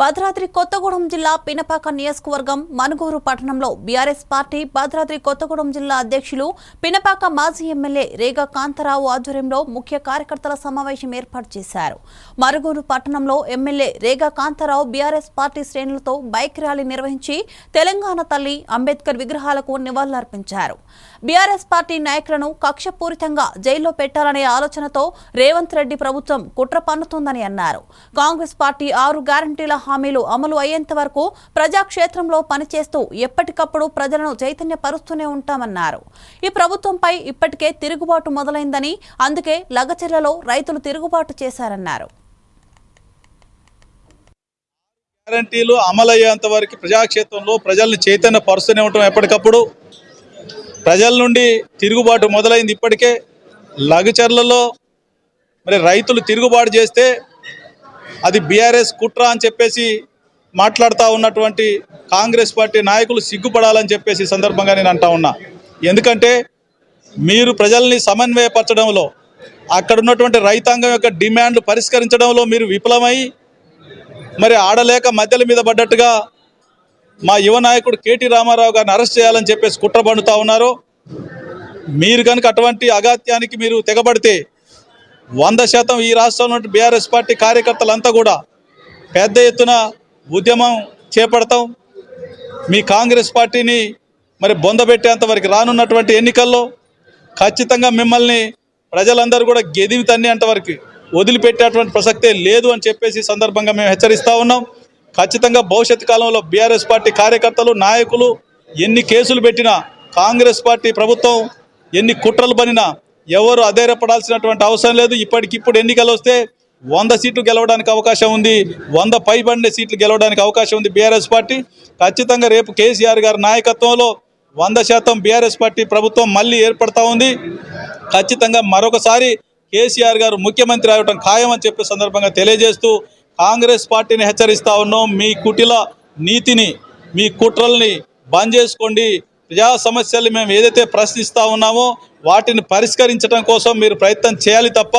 భద్రాద్రి కొత్తగూడెం జిల్లా పినపాక నియోజకవర్గం మనుగూరు పట్టణంలో బీఆర్ఎస్ పార్టీ భద్రాద్రి కొత్తగూడెం జిల్లా అధ్యక్షులు పినపాక మాజీ ఎమ్మెల్యే రేగా కాంతారావు ఆధ్వర్యంలో ముఖ్య కార్యకర్తల సమావేశం ఏర్పాటు చేశారు. మనుగూరు పట్టణంలో MLA Rega Kantharao BRS party శ్రేణులతో బైక్ ర్యాలీ నిర్వహించి తెలంగాణ తల్లి అంబేద్కర్ విగ్రహాలకు నివాళులర్పించారు. బీఆర్ఎస్ పార్టీ నాయకులను కక్షపూరితంగా జైల్లో పెట్టాలనే ఆలోచనతో రేవంత్ రెడ్డి ప్రభుత్వం కుట్ర పన్నుతోందని అన్నారు. కాంగ్రెస్ పార్టీ 6 గ్యారంటీల హామీలు అమలు అయ్యేంత వరకు ప్రజాక్షేత్రంలో పనిచేస్తూ ఎప్పటికప్పుడు ప్రజలను చైతన్యపరుస్తూనే ఉంటామన్నారు. ఈ ప్రభుత్వంపై ఇప్పటికే తిరుగుబాటు మొదలైందని, అందుకే లగచెర్లలో రైతులు తిరుగుబాటు చేశారన్నారు. గ్యారంటీలు అమలయ్యేంత వరకు ప్రజాక్షేత్రంలో ప్రజల్ని చైతన్యపరుస్తూనే ఉంటాం. ఎప్పటికప్పుడు ప్రజల నుండి తిరుగుబాటు మొదలైంది. ఇప్పటికే లగచెర్లలో మరి రైతులు తిరుగుబాటు చేస్తే అది బీఆర్ఎస్ కుట్ర అని చెప్పేసి మాట్లాడుతూ ఉన్నటువంటి కాంగ్రెస్ పార్టీ నాయకులు సిగ్గుపడాలని చెప్పేసి సందర్భంగా నేను అంటా ఉన్నా. ఎందుకంటే మీరు ప్రజల్ని సమన్వయపరచడంలో, అక్కడ ఉన్నటువంటి రైతాంగం యొక్క డిమాండ్లు పరిష్కరించడంలో మీరు విఫలమై మరి ఆడలేక మధ్యల మీద పడ్డట్టుగా మా యువ నాయకుడు కేటీ రామారావు గారిని అరెస్ట్ చేయాలని చెప్పేసి కుట్ర పన్నుతూ ఉన్నారు. మీరు కనుక అటువంటి అగాత్యానికి మీరు తెగబడితే 100% ఈ రాష్ట్రంలో బీఆర్ఎస్ పార్టీ కార్యకర్తలంతా కూడా పెద్ద ఎత్తున ఉద్యమం చేపడతాం. మీ కాంగ్రెస్ పార్టీని మరి బొందబెట్టేంత వరకు రానున్నటువంటి ఎన్నికల్లో ఖచ్చితంగా మిమ్మల్ని ప్రజలందరూ కూడా గెదిమి తన్నేంత వరకు వదిలిపెట్టేటువంటి ప్రసక్తే లేదు అని చెప్పేసి సందర్భంగా మేము హెచ్చరిస్తూ ఉన్నాం. ఖచ్చితంగా భవిష్యత్ కాలంలో బీఆర్ఎస్ పార్టీ కార్యకర్తలు, నాయకులు ఎన్ని కేసులు పెట్టినా, కాంగ్రెస్ పార్టీ ప్రభుత్వం ఎన్ని కుట్రలు పనినా ఎవరు అధైర్యపడాల్సినటువంటి అవసరం లేదు. ఇప్పటికిప్పుడు ఎన్నికలు వస్తే 100 సీట్లు గెలవడానికి అవకాశం ఉంది, 100 పైబడిన సీట్లు గెలవడానికి అవకాశం ఉంది బీఆర్ఎస్ పార్టీ. ఖచ్చితంగా రేపు కేసీఆర్ గారి నాయకత్వంలో 100% బీఆర్ఎస్ పార్టీ ప్రభుత్వం మళ్ళీ ఏర్పడతా ఉంది. ఖచ్చితంగా మరొకసారి కేసీఆర్ గారు ముఖ్యమంత్రి అవడం ఖాయమని చెప్పే సందర్భంగా తెలియజేస్తూ కాంగ్రెస్ పార్టీని హెచ్చరిస్తూ ఉన్నాం. మీ కుటిల నీతిని, మీ కుట్రల్ని బంద్ చేసుకోండి. ప్రజా సమస్యలు మేము ఏదైతే ప్రశ్నిస్తూ ఉన్నామో వాటిని పరిష్కరించడం కోసం మీరు ప్రయత్నం చేయాలి తప్ప